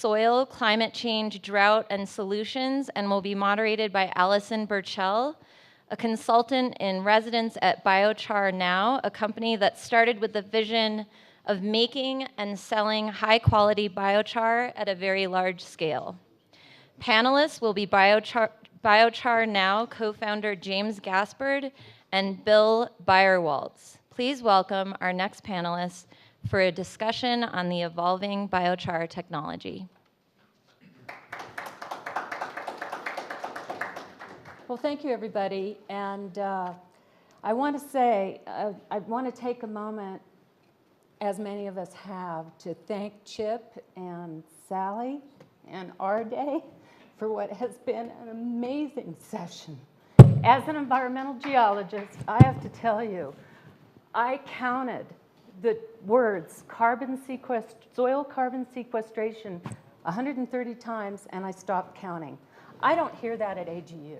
Soil, Climate Change, Drought, and Solutions, and will be moderated by Alison Burchell, a consultant in residence at Biochar Now, a company that started with the vision of making and selling high-quality biochar at a very large scale. Panelists will be Biochar Now co-founder James Gaspard and Bill Beierwaltes. Please welcome our next panelists for a discussion on the evolving biochar technology. Well, thank you, everybody. And I want to say, I want to take a moment, as many of us have, to thank Chip and Sally and AREDAY for what has been an amazing session. As an environmental geologist, I have to tell you, I counted the words soil carbon sequestration 130 times, and I stopped counting. I don't hear that at AGU.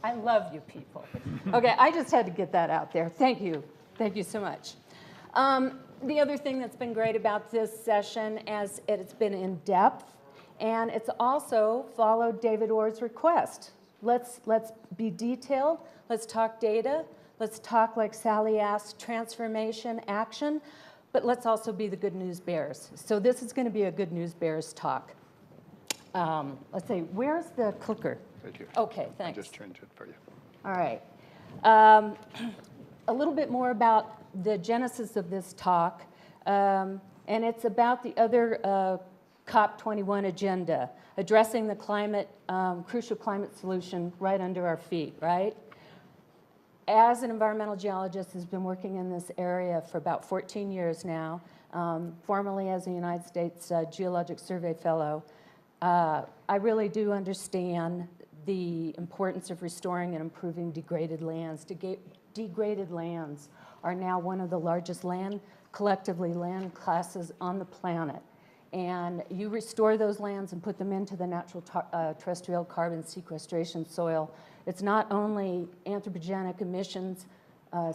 I love you people. Okay, I just had to get that out there. Thank you. Thank you so much. The other thing that's been great about this session is it's been in depth, and it's also followed David Orr's request. Let's be detailed. Let's talk data. Let's talk, like Sally asked, transformation, action. But let's also be the good news bears. So this is going to be a good news bears talk. Let's see, where's the clicker? Right here. Okay, thanks. I just changed it for you. All right. A little bit more about the genesis of this talk, and it's about the other COP21 agenda, addressing the crucial climate solution right under our feet, right? As an environmental geologist who's been working in this area for about 14 years now, formerly as a United States Geologic Survey Fellow, I really do understand the importance of restoring and improving degraded lands. Degraded lands are now one of the largest collectively land classes on the planet. And you restore those lands and put them into the natural terrestrial carbon sequestration soil. It's not only anthropogenic emissions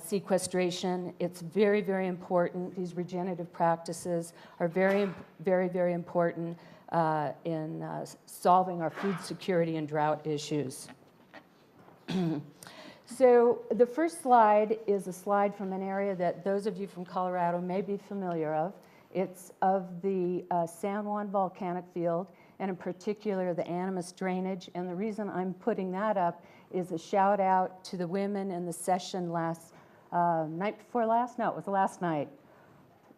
sequestration, it's very, very important. These regenerative practices are very, very, very important in solving our food security and drought issues. So the first slide is a slide from an area that those of you from Colorado may be familiar of. It's of the San Juan volcanic field, and in particular the Animas drainage. And the reason I'm putting that up is a shout out to the women in the session night before last? No, it was last night,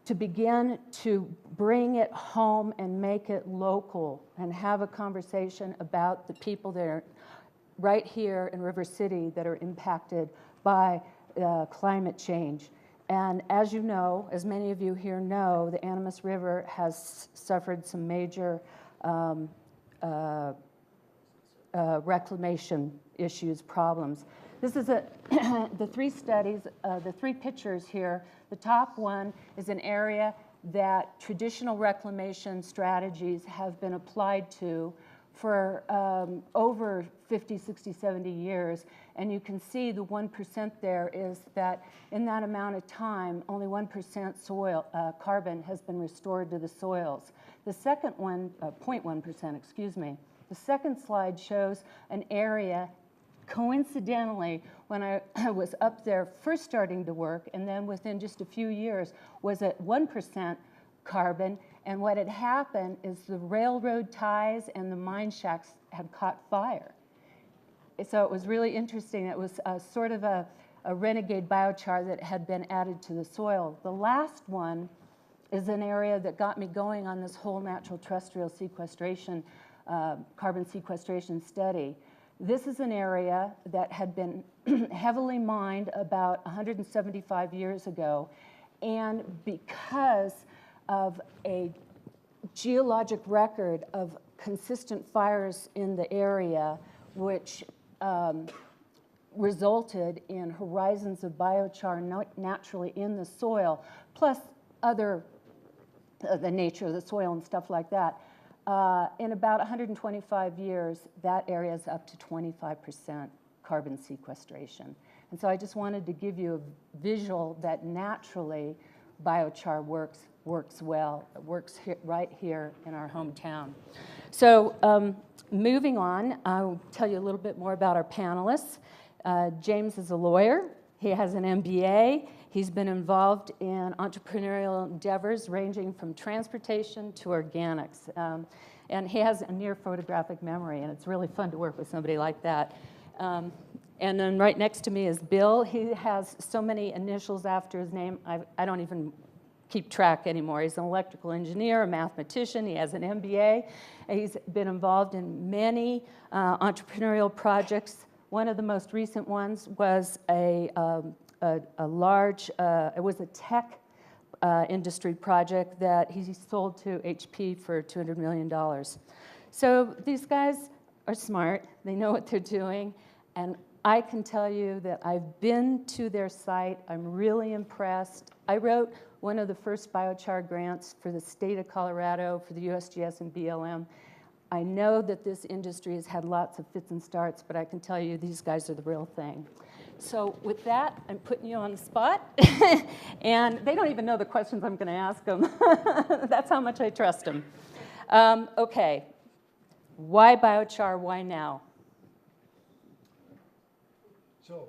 to begin to bring it home and make it local and have a conversation about the people that are right here in River City that are impacted by climate change. And as you know, as many of you here know, the Animas River has suffered some major reclamation issues, problems. This is the three studies, the three pictures here. The top one is an area that traditional reclamation strategies have been applied to for over 50, 60, 70 years. And you can see the 1% there is that in that amount of time, only 1% soil carbon has been restored to the soils. The second one, 0.1%, excuse me. The second slide shows an area, coincidentally, when I was up there first starting to work, and then within just a few years was at 1% carbon. And what had happened is the railroad ties and the mine shacks had caught fire. So it was really interesting. It was sort of a renegade biochar that had been added to the soil. The last one is an area that got me going on this whole natural terrestrial sequestration, carbon sequestration study. This is an area that had been heavily mined about 175 years ago. And because of a geologic record of consistent fires in the area, which resulted in horizons of biochar naturally in the soil, plus other, the nature of the soil and stuff like that. In about 125 years, that area is up to 25% carbon sequestration. And so I just wanted to give you a visual that naturally biochar works works well. It works right here in our hometown. So moving on, I'll tell you a little bit more about our panelists. James is a lawyer. He has an MBA. He's been involved in entrepreneurial endeavors ranging from transportation to organics. And he has a near photographic memory, and it's really fun to work with somebody like that. And then right next to me is Bill. He has so many initials after his name, I don't even keep track anymore. He's an electrical engineer, a mathematician. He has an MBA. He's been involved in many entrepreneurial projects. One of the most recent ones was a large, it was a tech industry project that he sold to HP for $200 million. So these guys are smart. They know what they're doing. And I can tell you that I've been to their site. I'm really impressed. I wrote one of the first biochar grants for the state of Colorado for the USGS and BLM. I know that this industry has had lots of fits and starts, but I can tell you these guys are the real thing. So with that, I'm putting you on the spot. And they don't even know the questions I'm going to ask them. That's how much I trust them. Okay. Why biochar? Why now? So,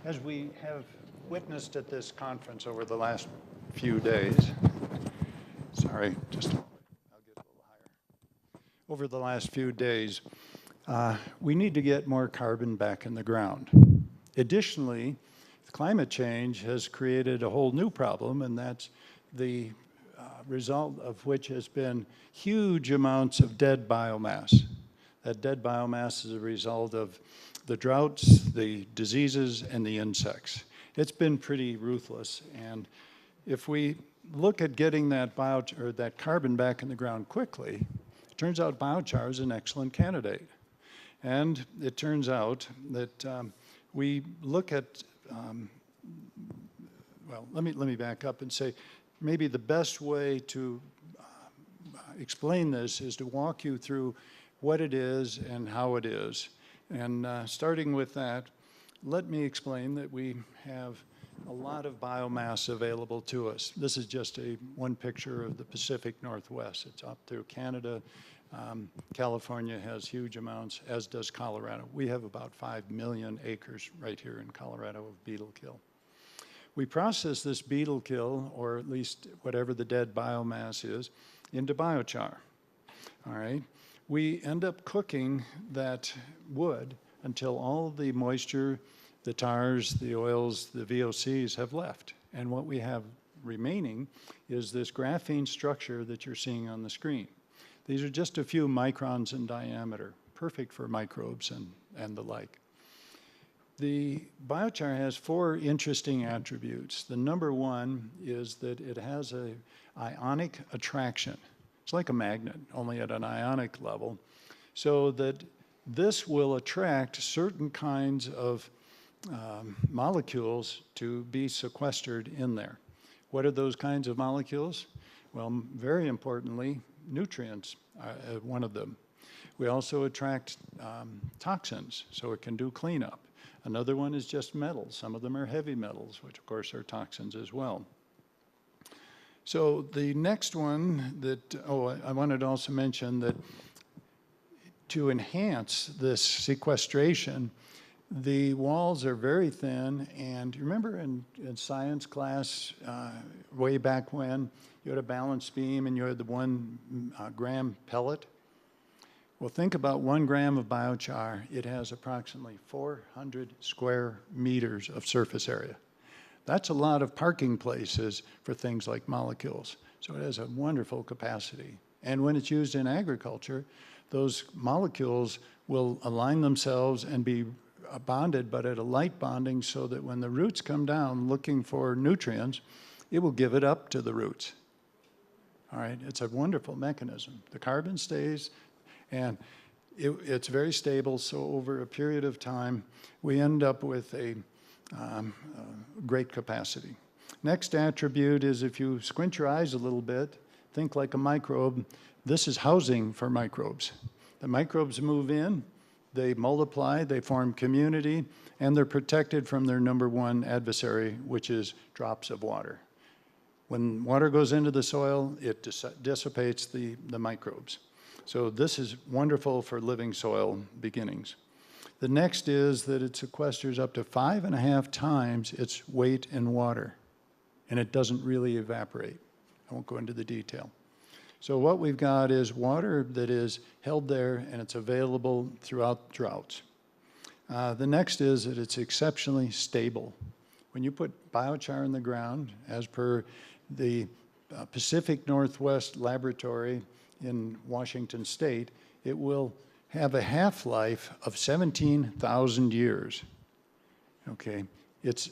as we have witnessed at this conference over the last few days, sorry, just a moment, I'll get a little higher. Over the last few days, we need to get more carbon back in the ground. Additionally, climate change has created a whole new problem, and that's the result of which has been huge amounts of dead biomass. That dead biomass is a result of the droughts, the diseases, and the insects. It's been pretty ruthless, and if we look at getting that carbon back in the ground quickly, it turns out biochar is an excellent candidate. And it turns out that we look at, well, let me back up and say, maybe the best way to explain this is to walk you through what it is and how it is. And starting with that, let me explain that we have a lot of biomass available to us. This is just one picture of the Pacific Northwest. It's up through Canada. California has huge amounts, as does Colorado. We have about 5 million acres right here in Colorado of beetle kill. We process this beetle kill, or at least whatever the dead biomass is, into biochar. All right? We end up cooking that wood until all the moisture, the tars, the oils, the VOCs have left. And what we have remaining is this graphene structure that you're seeing on the screen. These are just a few microns in diameter, perfect for microbes and the like. The biochar has 4 interesting attributes. The number one is that it has an ionic attraction. It's like a magnet, only at an ionic level, so that this will attract certain kinds of molecules to be sequestered in there. What are those kinds of molecules? Well, very importantly, nutrients are one of them. We also attract toxins, so it can do cleanup. Another one is just metals. Some of them are heavy metals, which of course are toxins as well. So the next one that, I wanted to also mention that to enhance this sequestration, the walls are very thin, and you remember in science class way back when, you had a balance beam and you had the 1 gram pellet? Well, think about 1 gram of biochar. It has approximately 400 square meters of surface area. That's a lot of parking places for things like molecules. So it has a wonderful capacity. And when it's used in agriculture, those molecules will align themselves and be bonded, but at a light bonding, so that when the roots come down looking for nutrients, it will give it up to the roots. All right, it's a wonderful mechanism. The carbon stays, and it's very stable, so over a period of time, we end up with a great capacity. Next attribute is, if you squint your eyes a little bit, think like a microbe. This is housing for microbes. The microbes move in, they multiply, they form community, and they're protected from their number one adversary, which is drops of water. When water goes into the soil, it dissipates the microbes. So this is wonderful for living soil beginnings. The next is that it sequesters up to 5.5 times its weight in water, and it doesn't really evaporate. I won't go into the detail. So what we've got is water that is held there, and it's available throughout droughts. The next is that it's exceptionally stable. When you put biochar in the ground, as per the Pacific Northwest Laboratory in Washington State, it will have a half-life of 17,000 years. Okay, it's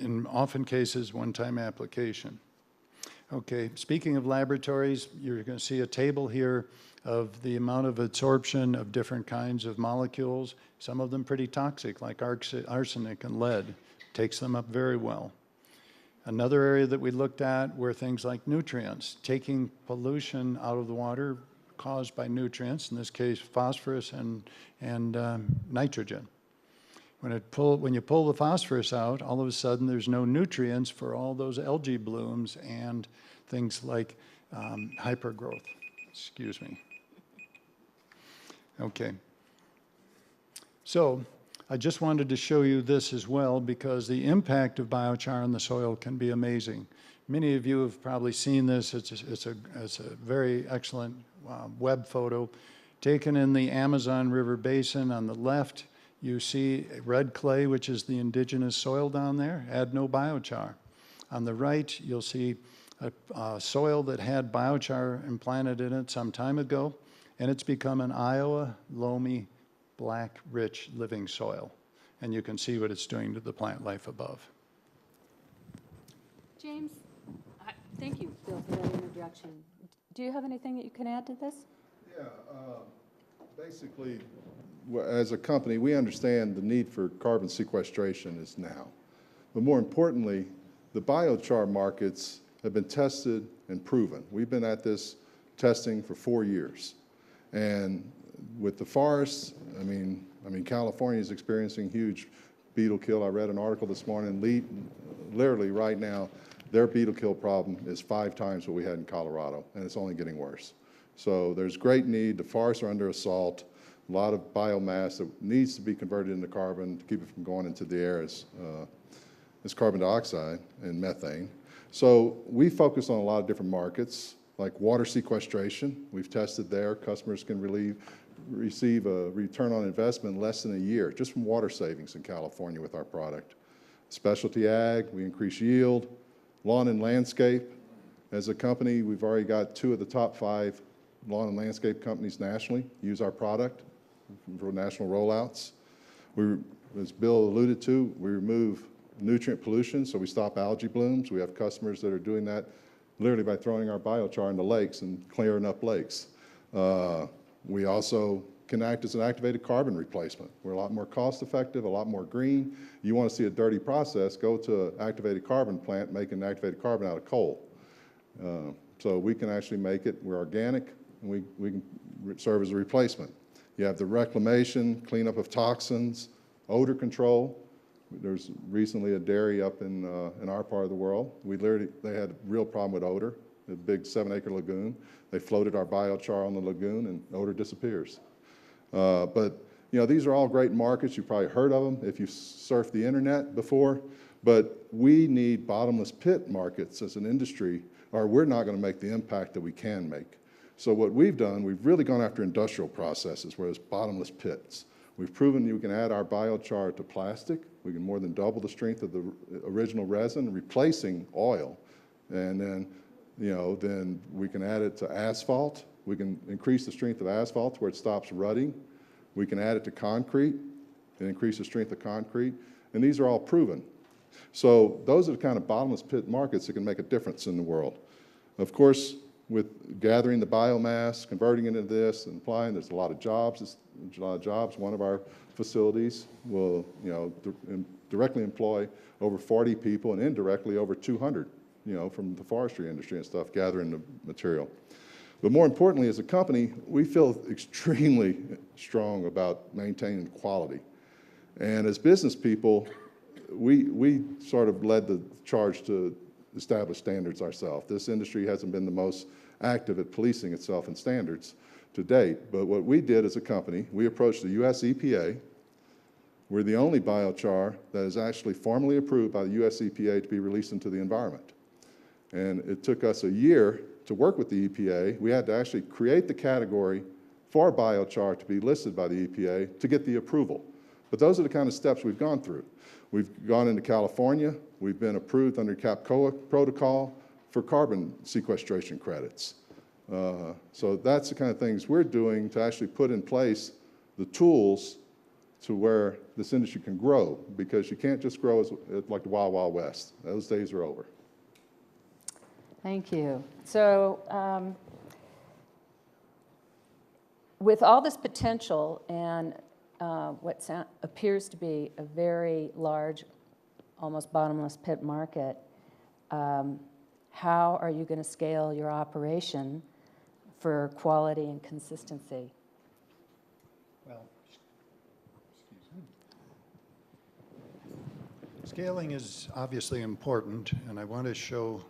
in often cases one-time application. Okay, speaking of laboratories, you're going to see a table here of the amount of absorption of different kinds of molecules, some of them pretty toxic, like arsenic and lead. Takes them up very well. Another area that we looked at were things like nutrients, taking pollution out of the water caused by nutrients, in this case phosphorus and nitrogen. When you pull the phosphorus out, all of a sudden there's no nutrients for all those algae blooms and things like hypergrowth. Excuse me. Okay. So I just wanted to show you this as well, because the impact of biochar on the soil can be amazing. Many of you have probably seen this. It's a very excellent web photo taken in the Amazon River Basin. On the left, you see red clay, which is the indigenous soil down there, had no biochar. On the right, you'll see a soil that had biochar implanted in it some time ago, and it's become an Iowa loamy, black, rich living soil. And you can see what it's doing to the plant life above. James, thank you, Bill, for that introduction. Do you have anything that you can add to this? Yeah, basically, as a company, we understand the need for carbon sequestration is now. But more importantly, the biochar markets have been tested and proven. We've been at this testing for 4 years. And with the forests, I mean, California is experiencing huge beetle kill. I read an article this morning, literally right now, their beetle kill problem is 5 times what we had in Colorado, and it's only getting worse. So there's great need. The forests are under assault. A lot of biomass that needs to be converted into carbon to keep it from going into the air as carbon dioxide and methane. So we focus on a lot of different markets, like water sequestration. We've tested there. Customers can receive a return on investment in less than a year, just from water savings in California with our product. Specialty ag, we increase yield. Lawn and landscape, as a company, we've already got 2 of the top 5 lawn and landscape companies nationally use our product for national rollouts. As Bill alluded to, we remove nutrient pollution, so we stop algae blooms. We have customers that are doing that literally by throwing our biochar into lakes and clearing up lakes. We also can act as an activated carbon replacement. We're a lot more cost effective, a lot more green. You want to see a dirty process, go to an activated carbon plant making activated carbon out of coal. So we can actually make it, we're organic, and we can serve as a replacement. You have the reclamation, cleanup of toxins, odor control. There's recently a dairy up in our part of the world. They had a real problem with odor, a big 7-acre lagoon. They floated our biochar on the lagoon and odor disappears. But you know, these are all great markets. You've probably heard of them if you've surfed the internet before. But we need bottomless pit markets as an industry, or we're not going to make the impact that we can make. So what we've done, we've really gone after industrial processes where there's bottomless pits. We've proven you can add our biochar to plastic. We can more than double the strength of the original resin, replacing oil. And then, you know, then we can add it to asphalt. We can increase the strength of asphalt to where it stops rutting. We can add it to concrete and increase the strength of concrete. And these are all proven. So those are the kind of bottomless pit markets that can make a difference in the world. Of course, with gathering the biomass, converting it into this, and applying, there's a lot of jobs. There's a lot of jobs. One of our facilities will, you know, directly employ over 40 people and indirectly over 200, you know, from the forestry industry and stuff, gathering the material. But more importantly, as a company, we feel extremely strong about maintaining quality. And as business people, we sort of led the charge to establish standards ourselves. This industry hasn't been the most active at policing itself in standards to date. But what we did as a company, we approached the US EPA. We're the only biochar that is actually formally approved by the US EPA to be released into the environment. And it took us a year to work with the EPA. We had to actually create the category for biochar to be listed by the EPA to get the approval. But those are the kind of steps we've gone through. We've gone into California. We've been approved under CAPCOA protocol for carbon sequestration credits. So that's the kind of things we're doing to actually put in place the tools to where this industry can grow, because you can't just grow as like the Wild Wild West. Those days are over. Thank you. So with all this potential and what appears to be a very large, almost bottomless pit market, how are you going to scale your operation for quality and consistency? Well, excuse me. Scaling is obviously important, and I want to show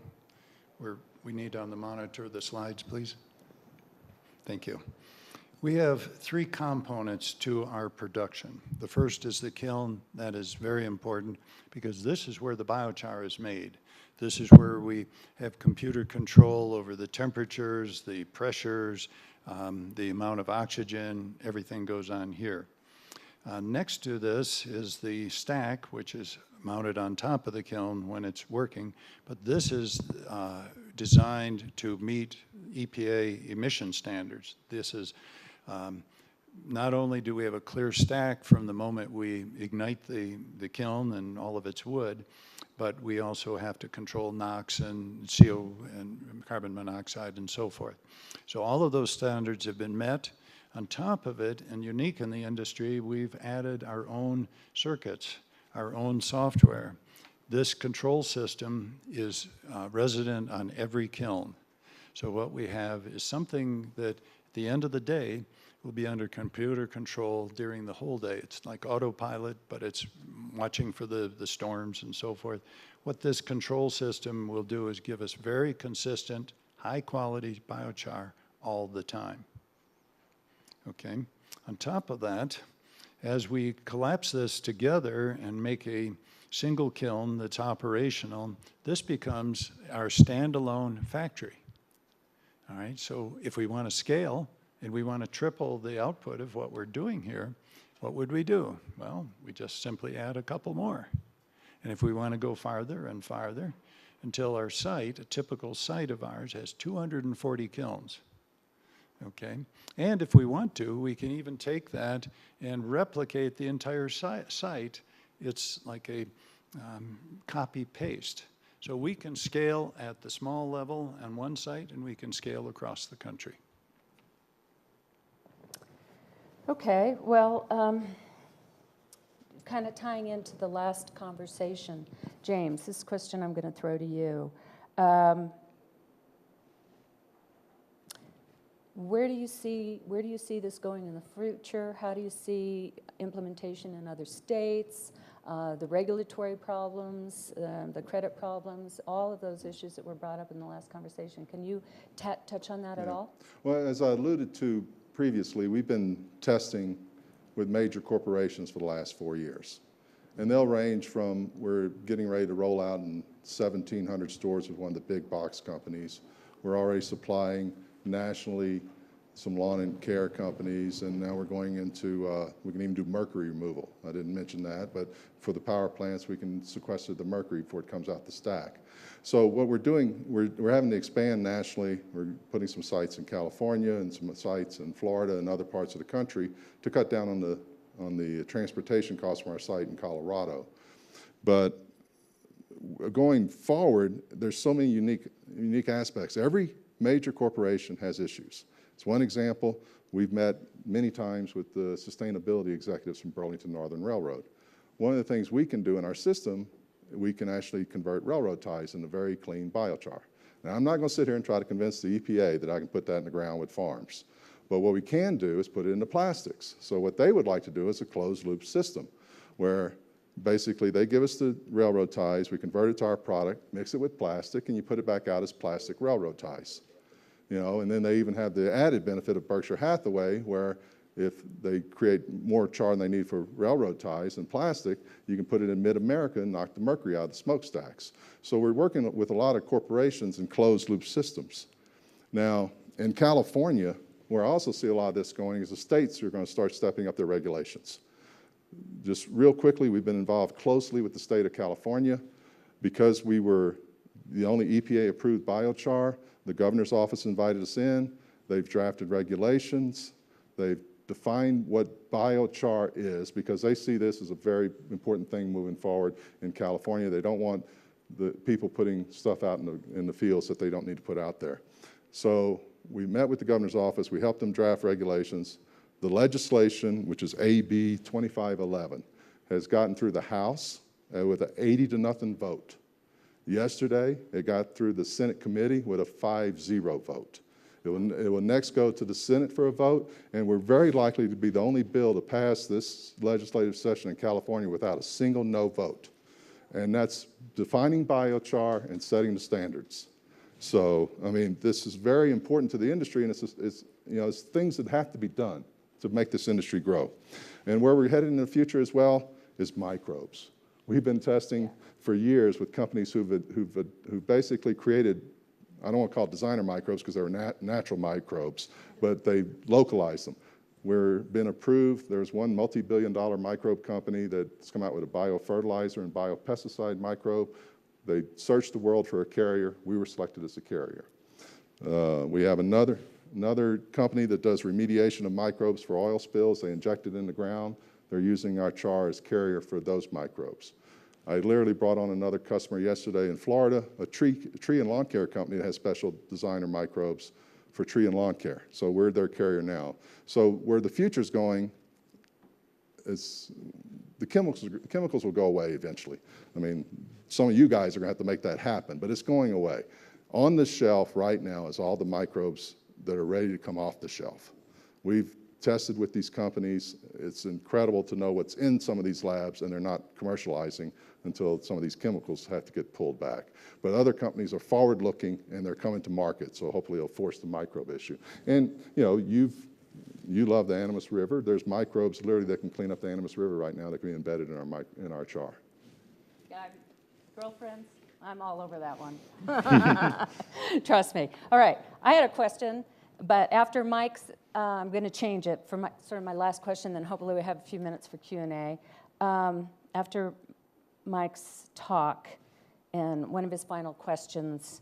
where we need on the monitor the slides, please. Thank you. We have three components to our production. The first is the kiln. That is very important because this is where the biochar is made. This is where we have computer control over the temperatures, the pressures, the amount of oxygen, everything goes on here. Next to this is the stack, which is mounted on top of the kiln when it's working, but this is designed to meet EPA emission standards. This is not only do we have a clear stack from the moment we ignite the kiln and all of its wood, but we also have to control NOx and CO and carbon monoxide and so forth. So all of those standards have been met. On top of it, and unique in the industry, we've added our own circuits, our own software. This control system is resident on every kiln. So what we have is something that at the end of the day will be under computer control during the whole day. It's like autopilot, but it's watching for the storms and so forth. What this control system will do is give us very consistent, high quality biochar all the time. Okay, on top of that, as we collapse this together and make a single kiln that's operational, this becomes our standalone factory. All right, so if we want to scale and we want to triple the output of what we're doing here, what would we do? Well, we just simply add a couple more. And if we want to go farther and farther, until our site, a typical site of ours, has 240 kilns. Okay, and if we want to, we can even take that and replicate the entire site. It's like a copy-paste. So we can scale at the small level on one site, and we can scale across the country. Okay, well, kind of tying into the last conversation, James, this question I'm going to throw to you. Where do you see this going in the future? How do you see implementation in other states, the regulatory problems, the credit problems, all of those issues that were brought up in the last conversation? Can you touch on that at all? Well, as I alluded to previously, we've been testing with major corporations for the last 4 years. And they'll range from, we're getting ready to roll out in 1,700 stores with one of the big box companies. We're already supplying nationally some lawn and care companies, and now we're going into, we can even do mercury removal. I didn't mention that, but for the power plants, we can sequester the mercury before it comes out the stack. So what we're doing, we're having to expand nationally. We're putting some sites in California and some sites in Florida and other parts of the country to cut down on the transportation costs from our site in Colorado. But going forward, there's so many unique aspects. Every major corporation has issues. It's one example. We've met many times with the sustainability executives from Burlington Northern Railroad. One of the things we can do in our system, we can actually convert railroad ties into very clean biochar. Now, I'm not going to sit here and try to convince the EPA that I can put that in the ground with farms. But what we can do is put it into plastics. So what they would like to do is a closed loop system where basically they give us the railroad ties, we convert it to our product, mix it with plastic, and you put it back out as plastic railroad ties. You know, and then they even have the added benefit of Berkshire Hathaway, where if they create more char than they need for railroad ties and plastic, you can put it in mid-America and knock the mercury out of the smokestacks. So we're working with a lot of corporations and closed-loop systems. Now, in California, where I also see a lot of this going, is the states are going to start stepping up their regulations. Just real quickly, we've been involved closely with the state of California. Because we were the only EPA-approved biochar, the governor's office invited us in. They've drafted regulations. They've defined what biochar is, because they see this as a very important thing moving forward in California. They don't want the people putting stuff out in the fields that they don't need to put out there. So we met with the governor's office. We helped them draft regulations. The legislation, which is AB 2511, has gotten through the House with an 80-0 vote. Yesterday, it got through the Senate committee with a 5-0 vote. It will next go to the Senate for a vote, and we're very likely to be the only bill to pass this legislative session in California without a single no vote. And that's defining biochar and setting the standards. So, I mean, this is very important to the industry, and it's things that have to be done to make this industry grow. And where we're headed in the future as well is microbes. We've been testing for years with companies who've basically created, I don't want to call it designer microbes because they're natural microbes, but they localize them. We're been approved. There's one multi-billion-dollar microbe company that's come out with a biofertilizer and biopesticide microbe. They searched the world for a carrier. We were selected as a carrier. We have another company that does remediation of microbes for oil spills. They inject it in the ground. They're using our char as carrier for those microbes. I literally brought on another customer yesterday in Florida, a tree and lawn care company that has special designer microbes for tree and lawn care. So we're their carrier now. So where the future's going is the chemicals will go away eventually. I mean, some of you guys are going to have to make that happen, but it's going away. On the shelf right now is all the microbes that are ready to come off the shelf. We've tested with these companies. It's incredible to know what's in some of these labs, and they're not commercializing until some of these chemicals have to get pulled back. But other companies are forward-looking, and they're coming to market, so hopefully it'll force the microbe issue. And, you know, you love the Animas River. There's microbes literally that can clean up the Animas River right now that can be embedded in our char. Yeah, girlfriends, I'm all over that one. Trust me. All right, I had a question, but after Mike's, I'm going to change it for sort of my last question, then hopefully we have a few minutes for Q&A. After Mike's talk and one of his final questions,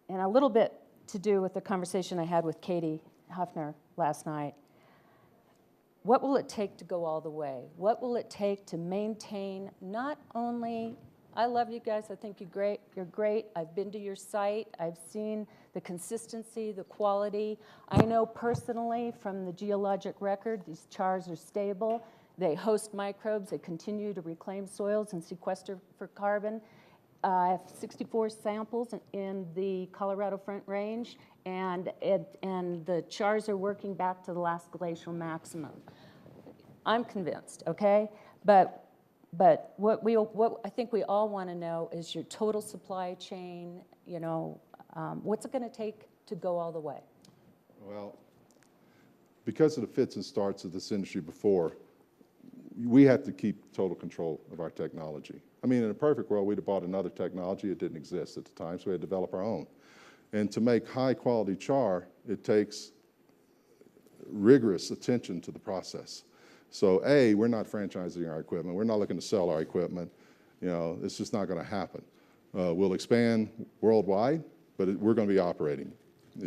and a little bit to do with the conversation I had with Katie Huffner last night. What will it take to go all the way? What will it take to maintain not only, I love you guys, I think you're great. I've been to your site, I've seen the consistency, the quality. I know personally from the geologic record, these chars are stable. They host microbes, they continue to reclaim soils and sequester for carbon. I have 64 samples in the Colorado Front Range, and the chars are working back to the last glacial maximum. I'm convinced, okay? But what I think we all want to know is your total supply chain, you know, what's it going to take to go all the way? Well, because of the fits and starts of this industry before, we have to keep total control of our technology. I mean, in a perfect world, we'd have bought another technology. It didn't exist at the time, so we had to develop our own. And to make high-quality char, it takes rigorous attention to the process. So, A, we're not franchising our equipment. We're not looking to sell our equipment. You know, it's just not going to happen. We'll expand worldwide, but we're going to be operating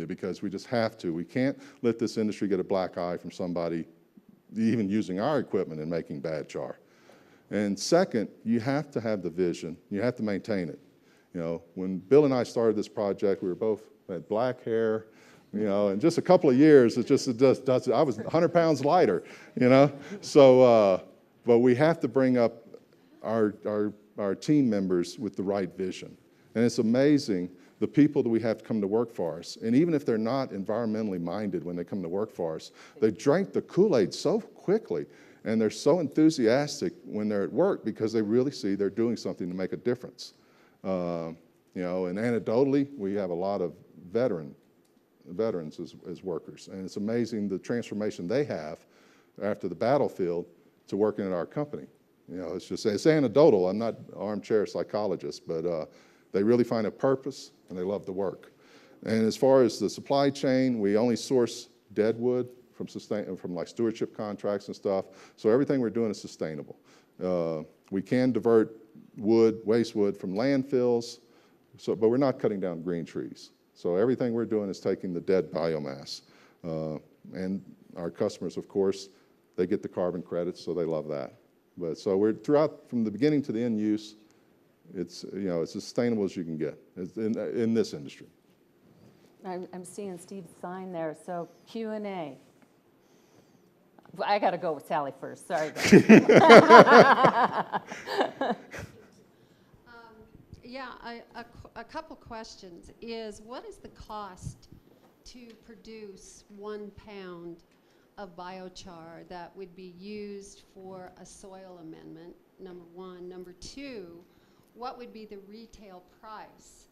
because we just have to. We can't let this industry get a black eye from somebody even using our equipment and making bad char. And second, you have to have the vision. You have to maintain it. You know, when Bill and I started this project, we had black hair, you know, in just a couple of years, I was 100 pounds lighter, you know. So, but we have to bring up our team members with the right vision. And it's amazing the people that we have to come to work for us. And even if they're not environmentally minded when they come to work for us, they drank the Kool-Aid so quickly. And they're so enthusiastic when they're at work because they really see they're doing something to make a difference. You know, and anecdotally, we have a lot of veterans as workers. And it's amazing the transformation they have after the battlefield to working at our company. You know, it's anecdotal. I'm not an armchair psychologist, but they really find a purpose and they love the work. And as far as the supply chain, we only source dead wood from like stewardship contracts and stuff. So everything we're doing is sustainable. We can divert wood, waste wood from landfills, but we're not cutting down green trees. So everything we're doing is taking the dead biomass. And our customers, of course, they get the carbon credits, so they love that. But so we're throughout, from the beginning to the end use, it's, you know, it's as sustainable as you can get in this industry. I'm seeing Steve's sign there, so Q&A. Well, I got to go with Sally first. Sorry, guys. Yeah, a couple questions is, what is the cost to produce 1 pound of biochar that would be used for a soil amendment, number one? Number two, what would be the retail price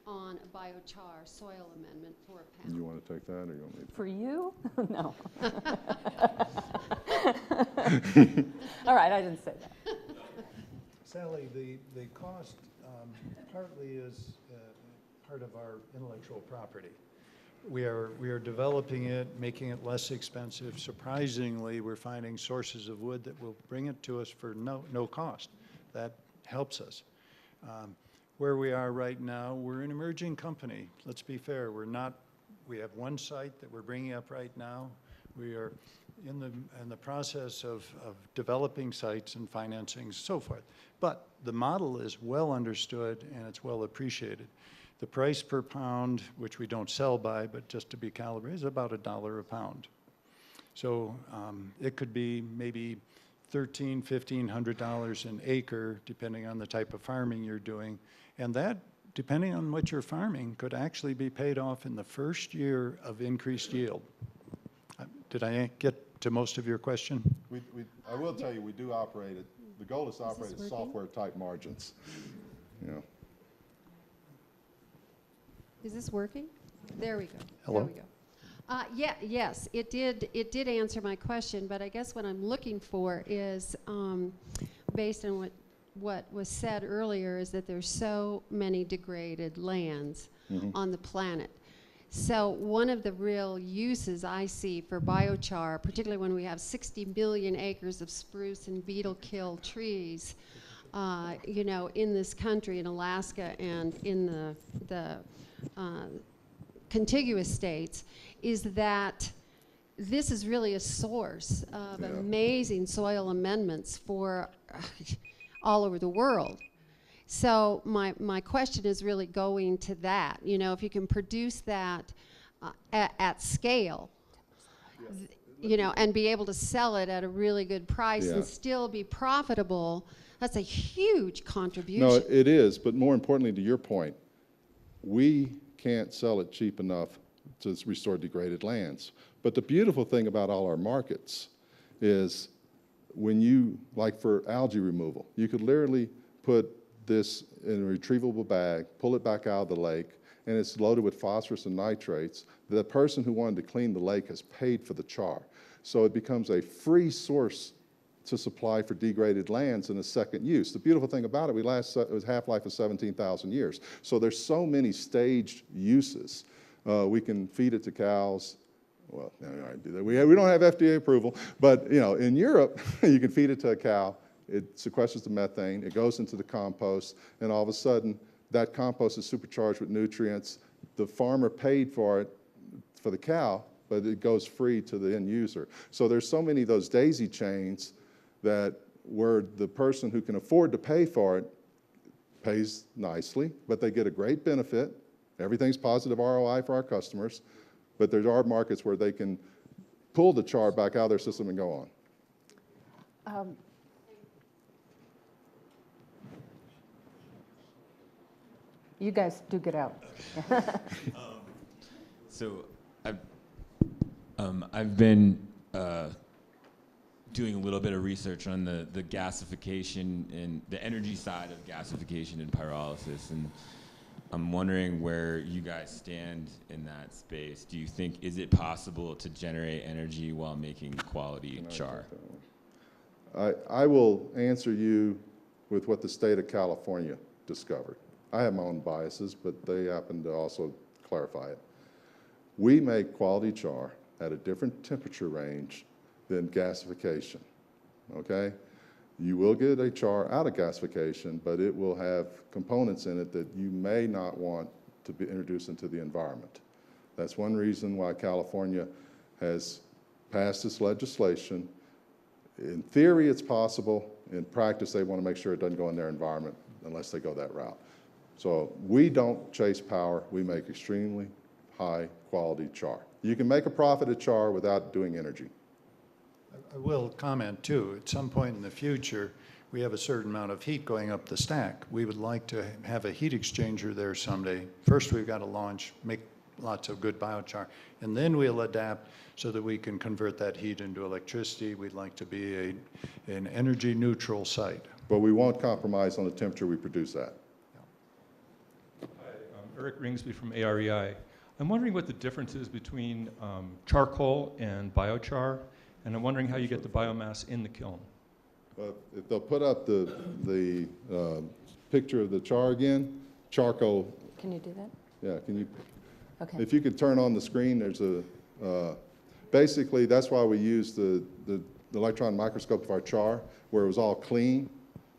on a biochar soil amendment for a pound? You want to take that, or you want me to? For you? No. All right, I didn't say that. Sally, the cost partly is part of our intellectual property. We are developing it, making it less expensive. Surprisingly, we're finding sources of wood that will bring it to us for no cost. That helps us. Where we are right now, we're an emerging company. Let's be fair. We have one site that we're bringing up right now. We are in the process of developing sites and financing, so forth. But the model is well understood and it's well appreciated. The price per pound, which we don't sell by, but just to be calibrated, is about $1 a pound. So it could be maybe $1,300, $1,500 an acre, depending on the type of farming you're doing. And that, depending on what you're farming, could actually be paid off in the first year of increased yield. Did I get to most of your question? I will tell you, we do operate it. The goal is to operate at software-type margins. You know. Is this working? There we go. Hello? There we go. Yes, it did answer my question, but I guess what I'm looking for is, based on what was said earlier, is that there's so many degraded lands on the planet. So one of the real uses I see for biochar, particularly when we have 60 million acres of spruce and beetle kill trees, you know, in this country, in Alaska and in the contiguous states, is that this is really a source of amazing soil amendments for all over the world. So my question is really going to that. You know, if you can produce that at scale, you know, and be able to sell it at a really good price and still be profitable, that's a huge contribution. No, it is, but more importantly, to your point, we can't sell it cheap enough to restore degraded lands. But the beautiful thing about all our markets is when you, like for algae removal, you could literally put this in a retrievable bag, pull it back out of the lake, and it's loaded with phosphorus and nitrates. The person who wanted to clean the lake has paid for the char. So it becomes a free source to supply for degraded lands in a second use. The beautiful thing about it, it was half-life of 17,000 years. So there's so many staged uses. We can feed it to cows. Well, we don't have FDA approval, but you know, in Europe, you can feed it to a cow. It sequesters the methane, it goes into the compost, and all of a sudden, that compost is supercharged with nutrients. The farmer paid for it, for the cow, but it goes free to the end user. So there's so many of those daisy chains that where the person who can afford to pay for it pays nicely, but they get a great benefit. Everything's positive ROI for our customers, but there are markets where they can pull the char back out of their system and go on. You guys do get out. So I've been doing a little bit of research on the gasification and the energy side of gasification and pyrolysis, and I'm wondering where you guys stand in that space. Do you think, is it possible to generate energy while making quality char? I will answer you with what the state of California discovered. I have my own biases, but they happen to also clarify it. We make quality char at a different temperature range than gasification, okay? You will get a char out of gasification, but it will have components in it that you may not want to be introduced into the environment. That's one reason why California has passed this legislation. In theory, it's possible. In practice, they want to make sure it doesn't go in their environment unless they go that route. So we don't chase power. We make extremely high quality char. You can make a profit at char without doing energy. I will comment too, at some point in the future, we have a certain amount of heat going up the stack. We would like to have a heat exchanger there someday. First, we've got to launch, make lots of good biochar, and then we'll adapt so that we can convert that heat into electricity. We'd like to be an energy neutral site. But we won't compromise on the temperature we produce at. Hi, I'm Eric Ringsby from AREDAY. I'm wondering what the difference is between charcoal and biochar, and I'm wondering how you get the biomass in the kiln. If they'll put up the picture of the char again, charcoal. Can you do that? Yeah, can you? Okay. If you could turn on the screen, there's basically that's why we use the electron microscope of our char, where it was all clean.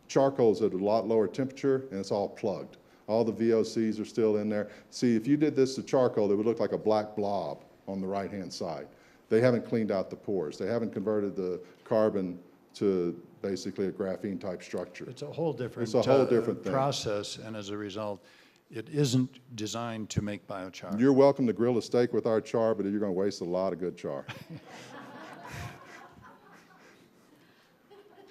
Charcoal's at a lot lower temperature, and it's all plugged. All the VOCs are still in there. See, if you did this to charcoal, it would look like a black blob on the right-hand side. They haven't cleaned out the pores. They haven't converted the carbon to basically a graphene-type structure. It's a whole different, thing. Process, and as a result, it isn't designed to make biochar. You're welcome to grill a steak with our char, but you're going to waste a lot of good char.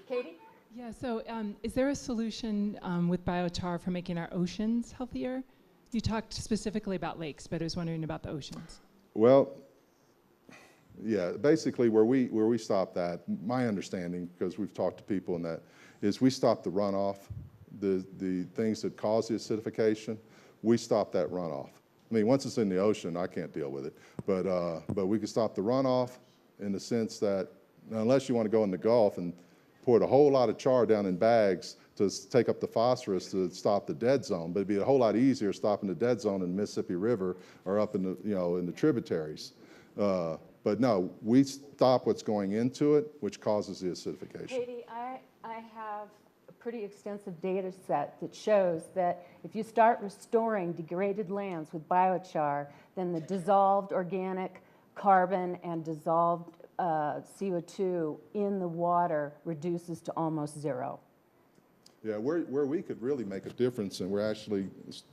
Katie? Yeah, so is there a solution with biochar for making our oceans healthier? You talked specifically about lakes, but I was wondering about the oceans. Well, yeah, basically where we stop that, my understanding, because we've talked to people in that, is we stop the runoff, the things that cause the acidification, we stop that runoff. I mean, once it's in the ocean, I can't deal with it, but we can stop the runoff in the sense that, unless you want to go in the Gulf and pour a whole lot of char down in bags to take up the phosphorus to stop the dead zone, but it'd be a whole lot easier stopping the dead zone in the Mississippi River or up in the, in the tributaries. But no, we stop what's going into it, which causes the acidification. Katie, I have a pretty extensive data set that shows that if you start restoring degraded lands with biochar, then the dissolved organic carbon and dissolved CO2 in the water reduces to almost zero. Yeah, where we could really make a difference, and we're actually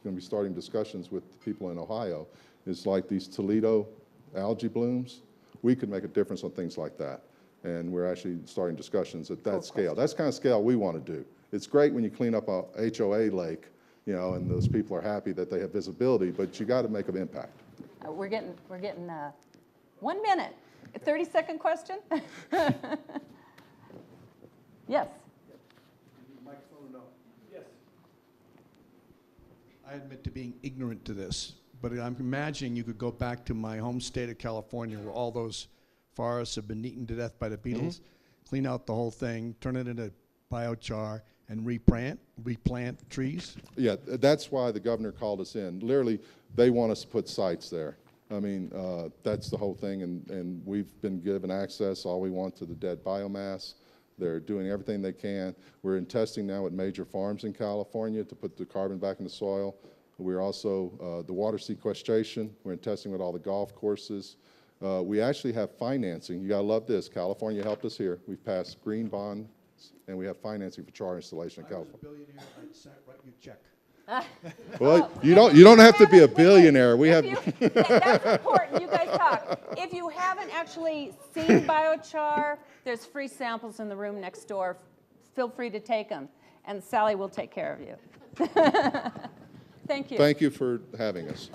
going to be starting discussions with people in Ohio, is like these Toledo algae blooms. We could make a difference on things like that. And we're actually starting discussions at that scale. That's the kind of scale we want to do. It's great when you clean up a HOA lake, and those people are happy that they have visibility, but you got to make an impact. We're getting 1 minute. A 30-second question? Yes. Yes. I admit to being ignorant to this, but I'm imagining you could go back to my home state of California where all those forests have been eaten to death by the beetles, clean out the whole thing, turn it into biochar, and replant trees? Yeah, that's why the governor called us in. Literally, they want us to put sites there. I mean, that's the whole thing, and we've been given access, all we want, to the dead biomass. They're doing everything they can. We're in testing now at major farms in California to put the carbon back in the soil. We're also, the water sequestration, we're in testing with all the golf courses. We actually have financing. You gotta love this. California helped us here. We've passed green bonds, and we have financing for char installation in California. I was a billionaire, I'd write you a check. Well, you don't have to be a billionaire. That's important. You guys talk. If you haven't actually seen biochar, there's free samples in the room next door. Feel free to take them, and Sally will take care of you. Thank you. Thank you for having us.